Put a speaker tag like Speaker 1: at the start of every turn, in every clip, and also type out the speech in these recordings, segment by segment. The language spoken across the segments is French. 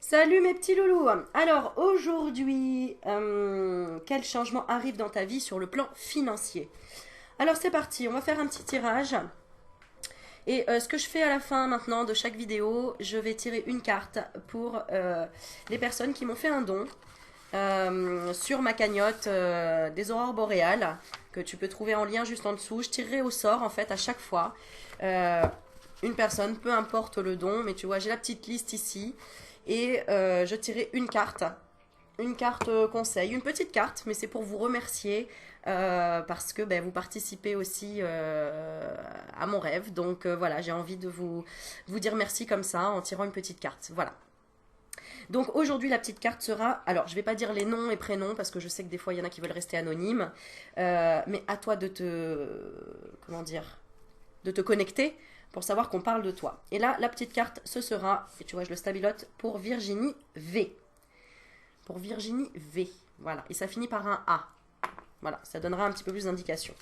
Speaker 1: Salut mes petits loulous. Alors aujourd'hui, quel changement arrive dans ta vie sur le plan financier? Alors c'est parti, on va faire un petit tirage. Et ce que je fais à la fin maintenant de chaque vidéo, je vais tirer une carte pour les personnes qui m'ont fait un don sur ma cagnotte des aurores boréales, que tu peux trouver en lien juste en dessous. Je tirerai au sort en fait à chaque fois euh, une personne, peu importe le don, mais tu vois, j'ai la petite liste ici. Et je tirerai une carte conseil, une petite carte, mais c'est pour vous remercier parce que ben, vous participez aussi à mon rêve. Donc voilà, j'ai envie de vous dire merci comme ça en tirant une petite carte. Voilà. Donc aujourd'hui, la petite carte sera. Alors, je ne vais pas dire les noms et prénoms parce que je sais que des fois, il y en a qui veulent rester anonymes. Mais à toi de te. Comment dire? De te connecter pour savoir qu'on parle de toi. Et là, la petite carte, ce sera, et tu vois, je le stabilote, pour Virginie V. Pour Virginie V. Voilà. Et ça finit par un A. Voilà, ça donnera un petit peu plus d'indications.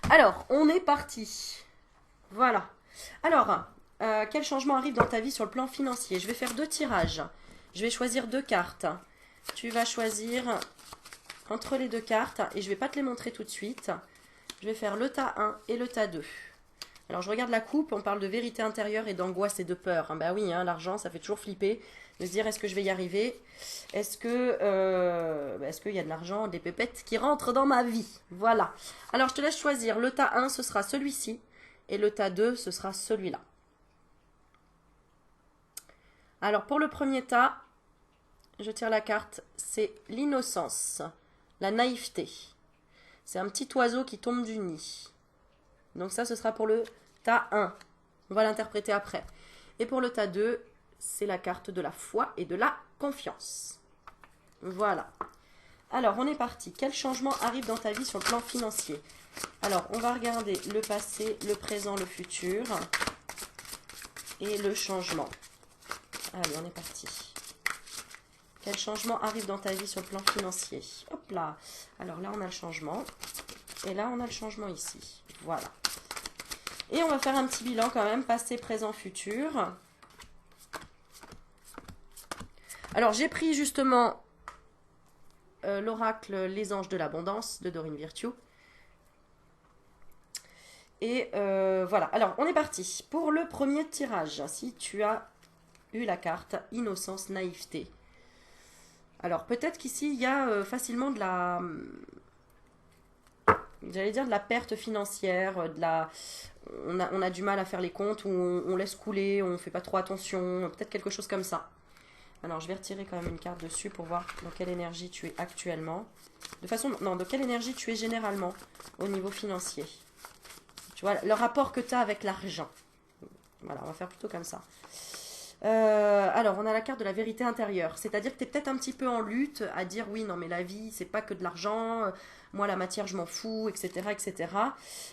Speaker 1: Alors, on est parti. Voilà. Alors, quel changement arrive dans ta vie sur le plan financier? Je vais faire deux tirages. Je vais choisir deux cartes. Tu vas choisir entre les deux cartes, et je ne vais pas te les montrer tout de suite. Je vais faire le tas 1 et le tas 2. Alors je regarde la coupe, on parle de vérité intérieure et d'angoisse et de peur. Bah oui, hein, l'argent, ça fait toujours flipper. De se dire, est-ce que je vais y arriver? Est-ce qu'il y a de l'argent, des pépettes qui rentrent dans ma vie? Voilà. Alors je te laisse choisir. Le tas 1, ce sera celui-ci. Et le tas 2, ce sera celui-là. Alors pour le premier tas, je tire la carte. C'est l'innocence, la naïveté. C'est un petit oiseau qui tombe du nid. Donc ça, ce sera pour le tas 1. On va l'interpréter après. Et pour le tas 2, c'est la carte de la foi et de la confiance. Voilà. Alors, on est parti. Quel changement arrive dans ta vie sur le plan financier? Alors, on va regarder le passé, le présent, le futur et le changement. Allez, on est parti. Quel changement arrive dans ta vie sur le plan financier? Hop là. Alors là, on a le changement. Et là, on a le changement ici. Voilà. Et on va faire un petit bilan quand même, passé, présent, futur. Alors, j'ai pris justement l'oracle Les Anges de l'Abondance de Dorine Virtue. Et voilà. Alors, on est parti. Pour le premier tirage, si tu as eu la carte Innocence, Naïveté. Alors, peut-être qu'ici, il y a facilement de la... J'allais dire de la perte financière, on a du mal à faire les comptes, ou on laisse couler, on ne fait pas trop attention, peut-être quelque chose comme ça. Alors je vais retirer quand même une carte dessus pour voir dans quelle énergie tu es actuellement. De quelle énergie tu es généralement au niveau financier. Tu vois, le rapport que tu as avec l'argent. Voilà, on va faire plutôt comme ça. Alors, on a la carte de la vérité intérieure. C'est-à-dire que tu es peut-être un petit peu en lutte à dire oui, non, mais la vie, c'est pas que de l'argent. Moi, la matière, je m'en fous, etc., etc.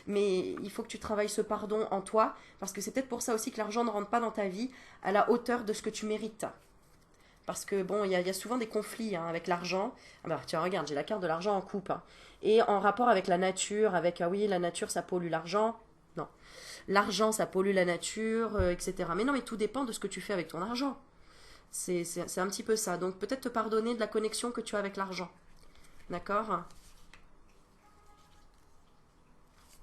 Speaker 1: Mais il faut que tu travailles ce pardon en toi, parce que c'est peut-être pour ça aussi que l'argent ne rentre pas dans ta vie à la hauteur de ce que tu mérites. Parce que bon, il y a souvent des conflits hein, avec l'argent. Ah bah, tiens, regarde, j'ai la carte de l'argent en coupe. Hein. Et en rapport avec la nature, avec, ah oui, la nature, ça pollue l'argent. Non. L'argent, ça pollue la nature, etc. Mais non, mais tout dépend de ce que tu fais avec ton argent. C'est un petit peu ça. Donc peut-être te pardonner de la connexion que tu as avec l'argent. D'accord?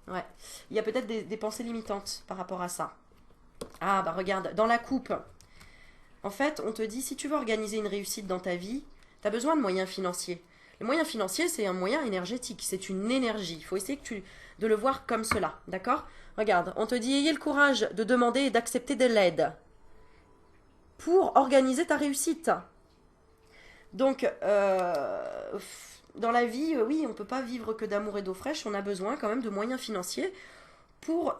Speaker 1: Ouais. Il y a peut-être des pensées limitantes par rapport à ça. Ah, bah regarde, dans la coupe, en fait, on te dit, si tu veux organiser une réussite dans ta vie, tu as besoin de moyens financiers. Le moyen financier, c'est un moyen énergétique, c'est une énergie. Il faut essayer de le voir comme cela, d'accord? Regarde, on te dit, ayez le courage de demander et d'accepter de l'aide pour organiser ta réussite. Donc, dans la vie, oui, on ne peut pas vivre que d'amour et d'eau fraîche, on a besoin quand même de moyens financiers pour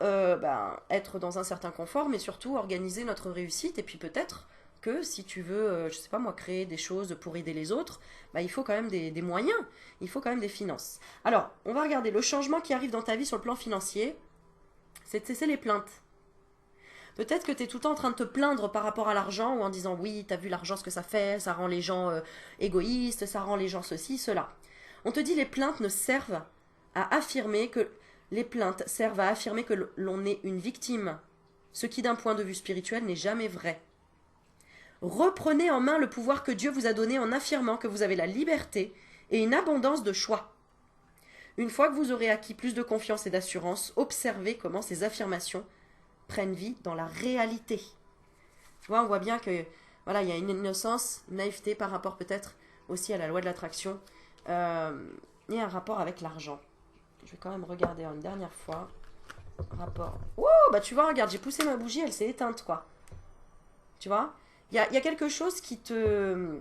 Speaker 1: être dans un certain confort, mais surtout organiser notre réussite. Et puis peut-être que si tu veux, je sais pas moi, créer des choses pour aider les autres, bah, il faut quand même des moyens, il faut quand même des finances. Alors, on va regarder le changement qui arrive dans ta vie sur le plan financier, c'est de cesser les plaintes. Peut-être que tu es tout le temps en train de te plaindre par rapport à l'argent ou en disant oui, t'as vu l'argent ce que ça rend les gens égoïstes, ça rend les gens ceci, cela. On te dit les plaintes ne servent à affirmer que les plaintes servent à affirmer que l'on est une victime, ce qui d'un point de vue spirituel n'est jamais vrai. Reprenez en main le pouvoir que Dieu vous a donné en affirmant que vous avez la liberté et une abondance de choix. Une fois que vous aurez acquis plus de confiance et d'assurance, observez comment ces affirmations prennent vie dans la réalité. Tu vois, on voit bien que voilà, il y a une innocence, une naïveté par rapport peut-être aussi à la loi de l'attraction et un rapport avec l'argent. Je vais quand même regarder une dernière fois. Rapport. Oh, bah tu vois, regarde, j'ai poussé ma bougie, elle s'est éteinte, quoi. Tu vois, il y a quelque chose qui te...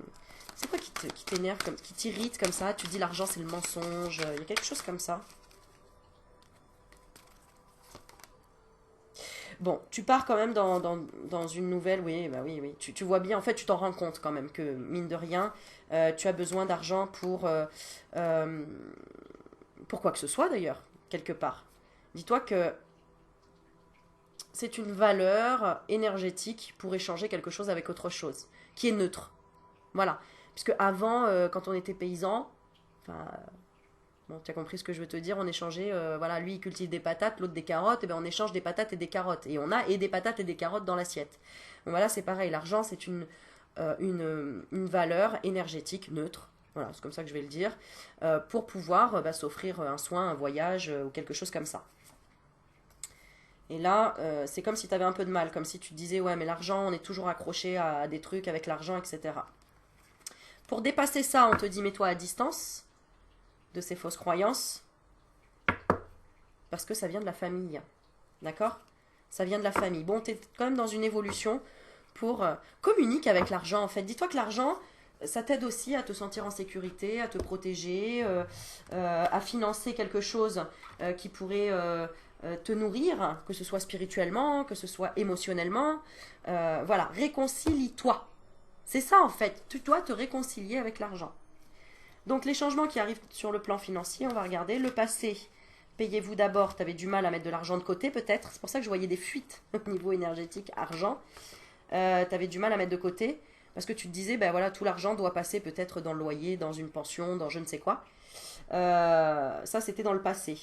Speaker 1: C'est quoi qui t'énerve, qui t'irrite comme ça? Tu dis l'argent c'est le mensonge, il y a quelque chose comme ça. Bon, tu pars quand même dans une nouvelle, oui, bah oui, oui. Tu vois bien, en fait, tu t'en rends compte quand même que, mine de rien, tu as besoin d'argent euh, pour quoi que ce soit d'ailleurs, quelque part. Dis-toi que c'est une valeur énergétique pour échanger quelque chose avec autre chose, qui est neutre. Voilà. Puisque avant, quand on était paysan, enfin, bon, tu as compris ce que je veux te dire, on échangeait, voilà, lui il cultive des patates, l'autre des carottes, et bien on échange des patates et des carottes. Et on a et des patates et des carottes dans l'assiette. Bon, voilà, c'est pareil, l'argent c'est une valeur énergétique neutre. Voilà, c'est comme ça que je vais le dire, pour pouvoir bah, s'offrir un soin, un voyage ou quelque chose comme ça. Et là, c'est comme si tu avais un peu de mal, comme si tu te disais, ouais, mais l'argent, on est toujours accroché à des trucs avec l'argent, etc. Pour dépasser ça, on te dit, mets-toi à distance de ces fausses croyances, parce que ça vient de la famille. D'accord? Ça vient de la famille. Bon, tu es quand même dans une évolution pour communiquer avec l'argent, en fait. Dis-toi que l'argent, ça t'aide aussi à te sentir en sécurité, à te protéger, à financer quelque chose qui pourrait te nourrir, que ce soit spirituellement, que ce soit émotionnellement. Voilà, réconcilie-toi. C'est ça, en fait. Tu dois te réconcilier avec l'argent. Donc les changements qui arrivent sur le plan financier, on va regarder. Le passé, payez-vous d'abord, tu avais du mal à mettre de l'argent de côté peut-être. C'est pour ça que je voyais des fuites au niveau énergétique, argent. Tu avais du mal à mettre de côté. Parce que tu te disais, ben voilà, tout l'argent doit passer peut-être dans le loyer, dans une pension, dans je ne sais quoi. Ça, c'était dans le passé.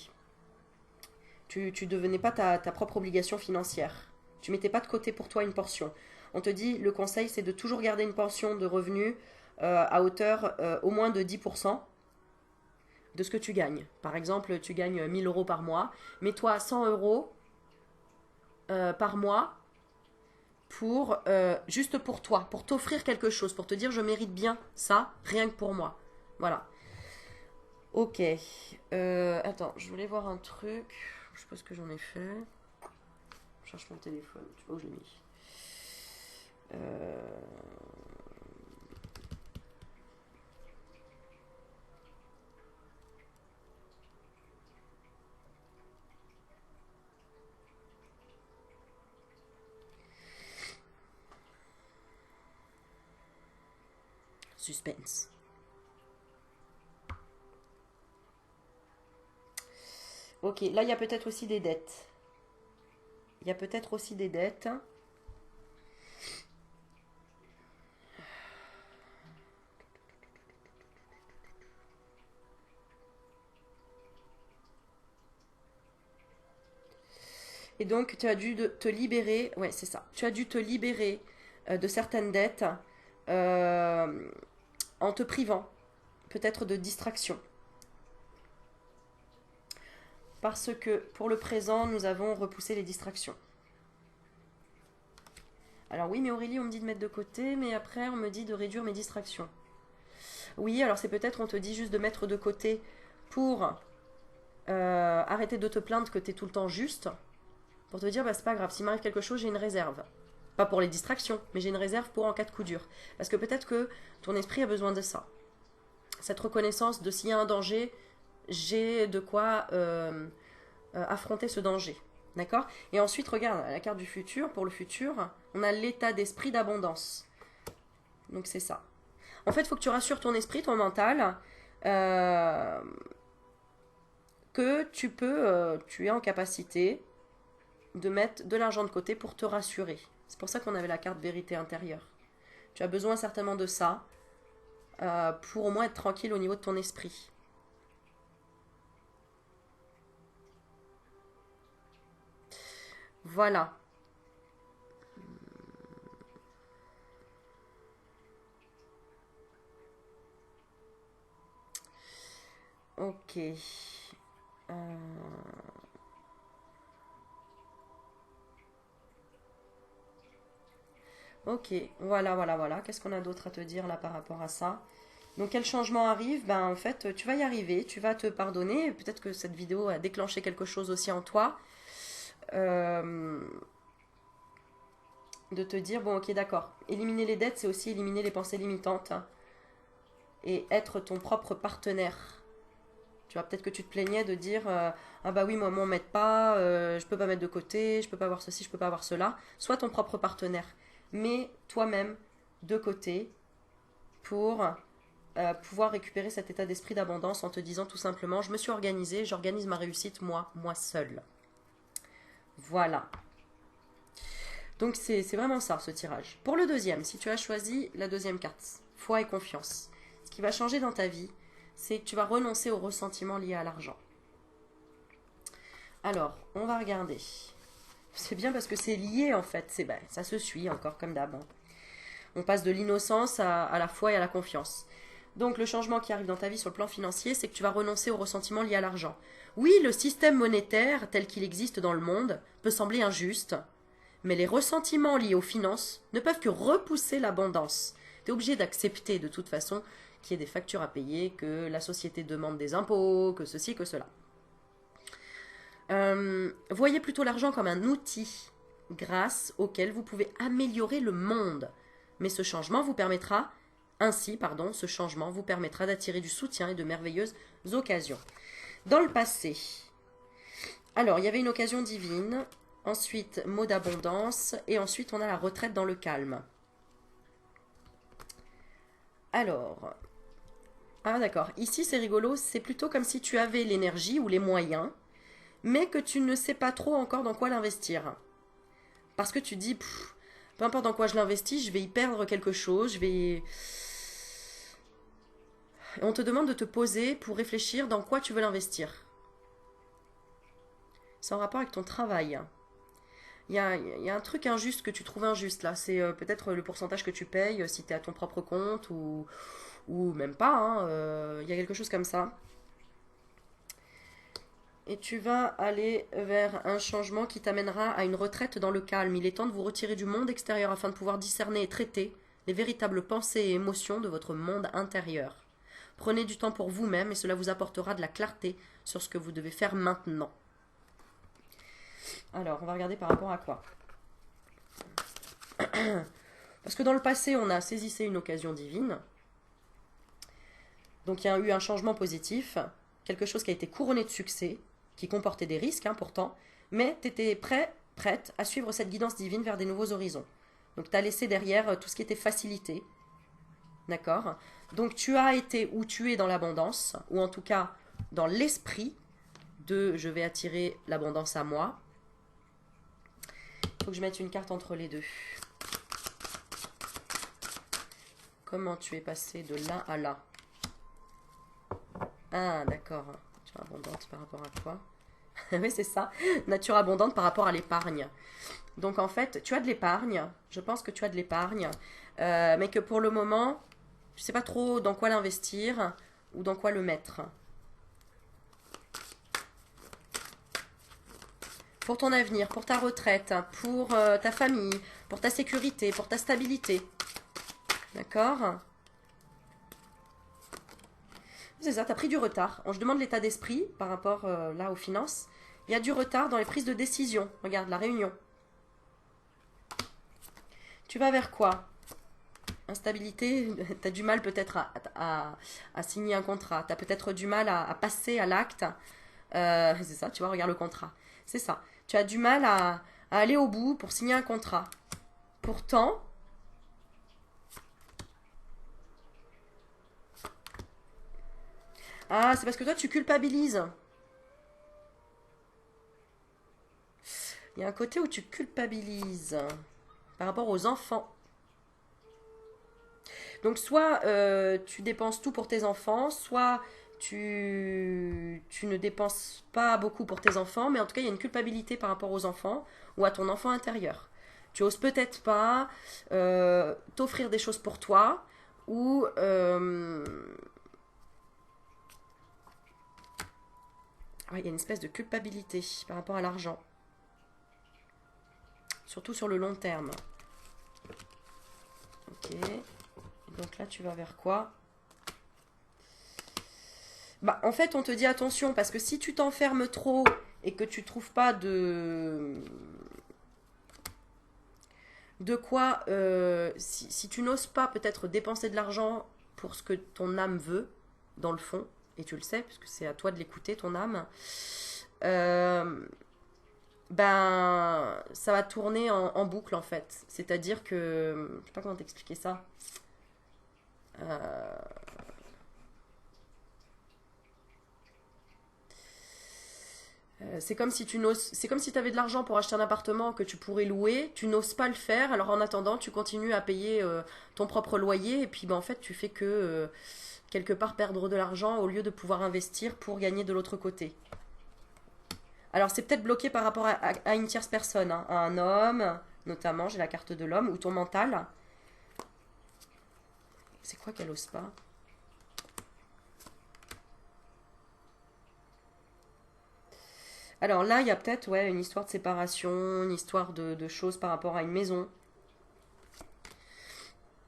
Speaker 1: Tu ne devenais pas ta propre obligation financière. Tu mettais pas de côté pour toi une portion. On te dit, le conseil, c'est de toujours garder une pension de revenus à hauteur au moins de 10% de ce que tu gagnes. Par exemple, tu gagnes 1000 euros par mois. Mets-toi 100 euros par mois pour juste pour toi, pour t'offrir quelque chose, pour te dire je mérite bien ça, rien que pour moi. Voilà. Ok. Attends, je voulais voir un truc. Je sais pas ce que j'en ai fait. Je cherche mon téléphone. Je sais pas où je l'ai mis. Euh... Suspense. Ok, là il y a peut-être aussi des dettes. Il y a peut-être aussi des dettes. Et donc, tu as dû te libérer, ouais, c'est ça. Tu as dû te libérer de certaines dettes euh, en te privant peut-être de distraction. Parce que pour le présent, nous avons repoussé les distractions. Alors oui, mais Aurélie, on me dit de mettre de côté, mais après, on me dit de réduire mes distractions. Oui, alors c'est peut-être, on te dit juste de mettre de côté pour arrêter de te plaindre que tu es tout le temps juste, pour te dire, bah c'est pas grave, s'il m'arrive quelque chose, j'ai une réserve. Pas pour les distractions, mais j'ai une réserve pour en cas de coup dur. Parce que peut-être que ton esprit a besoin de ça. Cette reconnaissance de s'il y a un danger, j'ai de quoi affronter ce danger. D'accord? Et ensuite, regarde, la carte du futur, pour le futur, on a l'état d'esprit d'abondance. Donc c'est ça. En fait, il faut que tu rassures ton esprit, ton mental, euh, que tu es en capacité de mettre de l'argent de côté pour te rassurer. C'est pour ça qu'on avait la carte vérité intérieure. Tu as besoin certainement de ça pour au moins être tranquille au niveau de ton esprit. Voilà. Ok. Ok, voilà, voilà, voilà. Qu'est-ce qu'on a d'autre à te dire là par rapport à ça? Donc quel changement arrive? Ben en fait, tu vas y arriver, tu vas te pardonner. Peut-être que cette vidéo a déclenché quelque chose aussi en toi. Euh, de te dire, bon ok d'accord, éliminer les dettes, c'est aussi éliminer les pensées limitantes, hein, et être ton propre partenaire. Tu vois, peut-être que tu te plaignais de dire ah bah oui, moi on m'aide pas, je peux pas mettre de côté, je peux pas avoir ceci, je peux pas avoir cela. Sois ton propre partenaire. Mets toi-même de côté pour pouvoir récupérer cet état d'esprit d'abondance en te disant tout simplement je me suis organisé, j'organise ma réussite moi seul. Voilà. Donc c'est vraiment ça ce tirage. Pour le deuxième, si tu as choisi la deuxième carte, foi et confiance, ce qui va changer dans ta vie, c'est que tu vas renoncer aux ressentiments liés à l'argent. Alors, on va regarder. C'est bien parce que c'est lié en fait, c'est ben, ça se suit encore comme d'hab, hein. On passe de l'innocence à la foi et à la confiance. Donc le changement qui arrive dans ta vie sur le plan financier, c'est que tu vas renoncer aux ressentiments liés à l'argent. Oui, le système monétaire tel qu'il existe dans le monde peut sembler injuste, mais les ressentiments liés aux finances ne peuvent que repousser l'abondance. Tu es obligé d'accepter de toute façon qu'il y ait des factures à payer, que la société demande des impôts, que ceci, que cela. Voyez plutôt l'argent comme un outil grâce auquel vous pouvez améliorer le monde. Mais ce changement vous permettra, ce changement vous permettra d'attirer du soutien et de merveilleuses occasions. Dans le passé, alors il y avait une occasion divine, ensuite mot d'abondance, et ensuite on a la retraite dans le calme. Alors, ah d'accord, ici c'est rigolo, c'est plutôt comme si tu avais l'énergie ou les moyens, mais que tu ne sais pas trop encore dans quoi l'investir. Parce que tu dis, peu importe dans quoi je l'investis, je vais y perdre quelque chose, je vais... Et on te demande de te poser pour réfléchir dans quoi tu veux l'investir. C'est en rapport avec ton travail. Il y a un truc injuste que tu trouves injuste là. C'est peut-être le pourcentage que tu payes si tu es à ton propre compte ou même pas, hein. Il y a quelque chose comme ça. Et tu vas aller vers un changement qui t'amènera à une retraite dans le calme. Il est temps de vous retirer du monde extérieur afin de pouvoir discerner et traiter les véritables pensées et émotions de votre monde intérieur. Prenez du temps pour vous-même et cela vous apportera de la clarté sur ce que vous devez faire maintenant. Alors, on va regarder par rapport à quoi. Parce que dans le passé, on a saisissé une occasion divine. Donc il y a eu un changement positif, quelque chose qui a été couronné de succès, qui comportait des risques, hein, pourtant, mais tu étais prête à suivre cette guidance divine vers des nouveaux horizons. Donc tu as laissé derrière tout ce qui était facilité. D'accord? Donc tu as été où tu es dans l'abondance, ou en tout cas dans l'esprit de je vais attirer l'abondance à moi. Il faut que je mette une carte entre les deux. Comment tu es passé de là à là? Ah, d'accord. Nature abondante par rapport à quoi? Oui, c'est ça. Nature abondante par rapport à l'épargne. Donc, en fait, tu as de l'épargne. Je pense que tu as de l'épargne. Mais que pour le moment, tu ne sais pas trop dans quoi l'investir ou dans quoi le mettre. Pour ton avenir, pour ta retraite, pour ta famille, pour ta sécurité, pour ta stabilité. D'accord? C'est ça, tu as pris du retard. Je demande l'état d'esprit par rapport là aux finances. Il y a du retard dans les prises de décision. Regarde, la réunion. Tu vas vers quoi? Instabilité, tu as du mal peut-être à signer un contrat. Tu as peut-être du mal à passer à l'acte. C'est ça, tu vois, regarde le contrat. C'est ça. Tu as du mal à aller au bout pour signer un contrat. Pourtant, ah, c'est parce que toi, tu culpabilises. Il y a un côté où tu culpabilises par rapport aux enfants. Donc soit tu dépenses tout pour tes enfants, soit tu ne dépenses pas beaucoup pour tes enfants, mais en tout cas il y a une culpabilité par rapport aux enfants ou à ton enfant intérieur. Tu oses peut-être pas t'offrir des choses pour toi ou Ouais, il y a une espèce de culpabilité par rapport à l'argent. Surtout sur le long terme. Ok. Donc là, tu vas vers quoi? Bah, en fait, on te dit attention, parce que si tu t'enfermes trop et que tu trouves pas de quoi, si tu n'oses pas peut-être dépenser de l'argent pour ce que ton âme veut, dans le fond, et tu le sais, puisque c'est à toi de l'écouter, ton âme, euh, ben, ça va tourner en boucle en fait. C'est-à-dire que, je sais pas comment t'expliquer ça. Euh, c'est comme si c'est comme si tu avais de l'argent pour acheter un appartement que tu pourrais louer, tu n'oses pas le faire, alors en attendant, tu continues à payer ton propre loyer, et puis ben, en fait, tu fais que quelque part perdre de l'argent au lieu de pouvoir investir pour gagner de l'autre côté. Alors c'est peut-être bloqué par rapport à une tierce personne, hein, à un homme, notamment, j'ai la carte de l'homme, ou ton mental. C'est quoi qu'elle ose pas? Alors là, il y a peut-être ouais, une histoire de séparation, une histoire de choses par rapport à une maison.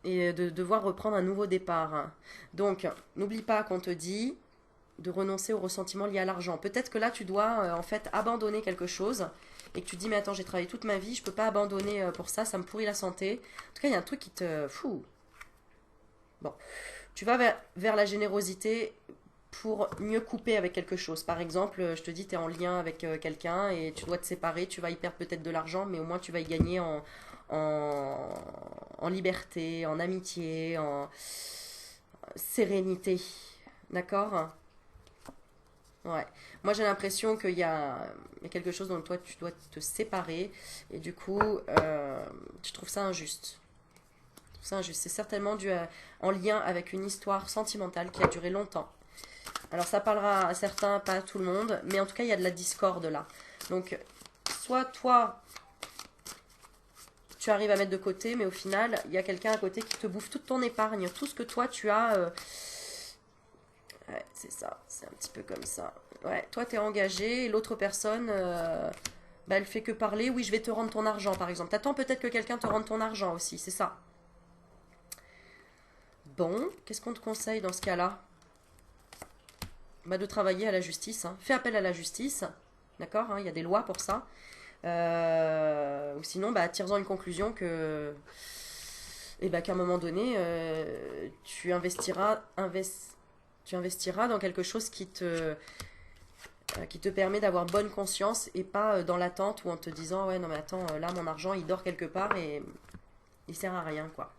Speaker 1: Et de devoir reprendre un nouveau départ. Donc, n'oublie pas qu'on te dit de renoncer aux ressentiments liés à l'argent. Peut-être que là, tu dois en fait abandonner quelque chose et que tu te dis, mais attends, j'ai travaillé toute ma vie, je peux pas abandonner pour ça, ça me pourrit la santé. En tout cas, il y a un truc qui te... Fou. Bon, tu vas vers la générosité pour mieux couper avec quelque chose. Par exemple, je te dis, tu es en lien avec quelqu'un et tu dois te séparer, tu vas y perdre peut-être de l'argent, mais au moins tu vas y gagner en, en liberté, en amitié, en sérénité. D'accord? Ouais. Moi, j'ai l'impression qu'il y a quelque chose dont toi, tu dois te séparer et du coup, tu trouves ça injuste. Tu trouves ça injuste. C'est certainement dû en lien avec une histoire sentimentale qui a duré longtemps. Alors ça parlera à certains, pas à tout le monde, mais en tout cas il y a de la discorde là. Donc soit toi tu arrives à mettre de côté, mais au final il y a quelqu'un à côté qui te bouffe toute ton épargne, tout ce que toi tu as. Ouais, c'est ça, c'est un petit peu comme ça. Ouais, toi t'es engagé et l'autre personne, bah, elle fait que parler. Oui, je vais te rendre ton argent par exemple. T'attends peut-être que quelqu'un te rende ton argent aussi, c'est ça. Bon, qu'est-ce qu'on te conseille dans ce cas-là? Bah, de travailler à la justice, hein. Fais appel à la justice, d'accord, hein, il y a des lois pour ça. Ou sinon, bah, tire-en une conclusion que, et bah, qu'à un moment donné, tu investiras dans quelque chose qui te permet d'avoir bonne conscience et pas dans l'attente ou en te disant, ouais, non mais attends, là, mon argent, il dort quelque part et il sert à rien, quoi.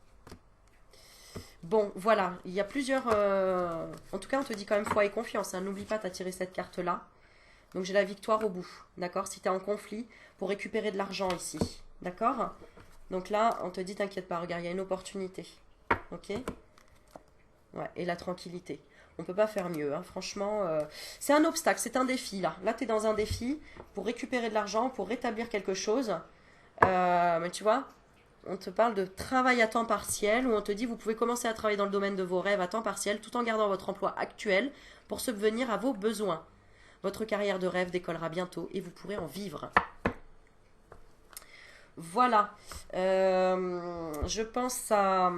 Speaker 1: Bon, voilà, il y a plusieurs... En tout cas, on te dit quand même foi et confiance, hein. N'oublie pas, t'as tiré cette carte-là. Donc j'ai la victoire au bout, d'accord? Si tu es en conflit, pour récupérer de l'argent ici, d'accord? Donc là, on te dit, t'inquiète pas, regarde, il y a une opportunité, ok? Ouais, et la tranquillité. On peut pas faire mieux, hein. Franchement, c'est un obstacle, c'est un défi, là. Là, tu es dans un défi pour récupérer de l'argent, pour rétablir quelque chose. Mais tu vois, on te parle de travail à temps partiel, où on te dit, vous pouvez commencer à travailler dans le domaine de vos rêves à temps partiel, tout en gardant votre emploi actuel pour subvenir à vos besoins. Votre carrière de rêve décollera bientôt et vous pourrez en vivre. Voilà. Je pense à...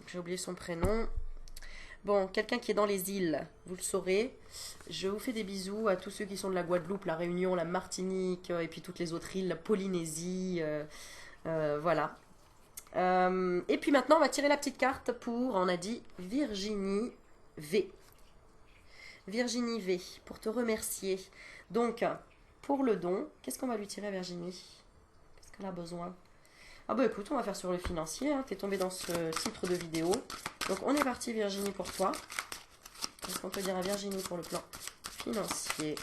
Speaker 1: J'ai oublié son prénom. Bon, quelqu'un qui est dans les îles, vous le saurez. Je vous fais des bisous à tous ceux qui sont de la Guadeloupe, la Réunion, la Martinique, et puis toutes les autres îles, la Polynésie. Voilà. Et puis maintenant, on va tirer la petite carte pour, on a dit, Virginie V. Virginie V, pour te remercier. Donc, pour le don, qu'est-ce qu'on va lui tirer à Virginie? Qu'est-ce qu'elle a besoin? Ah bah écoute, on va faire sur le financier, hein. T'es tombé dans ce titre de vidéo. Donc on est parti Virginie pour toi. Qu'est-ce qu'on peut dire à Virginie pour le plan financier?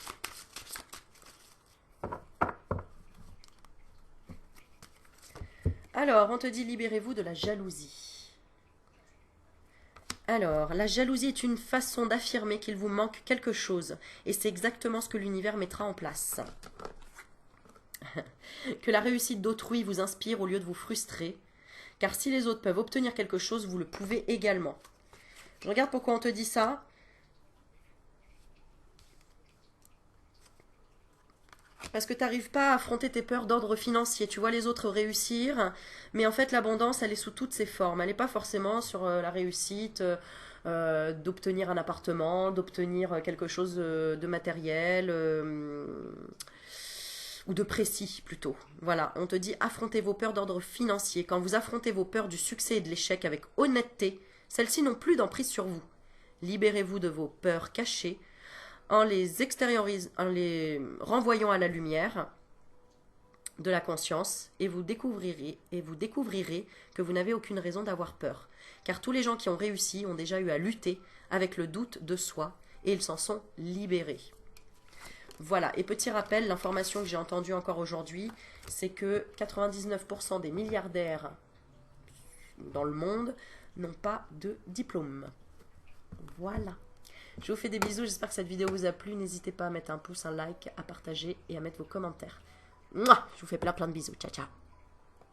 Speaker 1: Alors, on te dit libérez-vous de la jalousie. Alors, la jalousie est une façon d'affirmer qu'il vous manque quelque chose. Et c'est exactement ce que l'univers mettra en place. Que la réussite d'autrui vous inspire au lieu de vous frustrer. Car si les autres peuvent obtenir quelque chose, vous le pouvez également. Je regarde pourquoi on te dit ça. parce que tu n'arrives pas à affronter tes peurs d'ordre financier. Tu vois les autres réussir, mais en fait l'abondance, elle est sous toutes ses formes. Elle n'est pas forcément sur la réussite d'obtenir un appartement, d'obtenir quelque chose de matériel ou de précis plutôt. Voilà, on te dit affrontez vos peurs d'ordre financier. Quand vous affrontez vos peurs du succès et de l'échec avec honnêteté, celles-ci n'ont plus d'emprise sur vous. Libérez-vous de vos peurs cachées en les renvoyant à la lumière de la conscience et vous découvrirez que vous n'avez aucune raison d'avoir peur. Car tous les gens qui ont réussi ont déjà eu à lutter avec le doute de soi et ils s'en sont libérés. Voilà, et petit rappel, l'information que j'ai entendue encore aujourd'hui, c'est que 99% des milliardaires dans le monde n'ont pas de diplôme. Voilà. Je vous fais des bisous, j'espère que cette vidéo vous a plu. N'hésitez pas à mettre un pouce, un like, à partager et à mettre vos commentaires. Mouah, je vous fais plein de bisous. Ciao, ciao.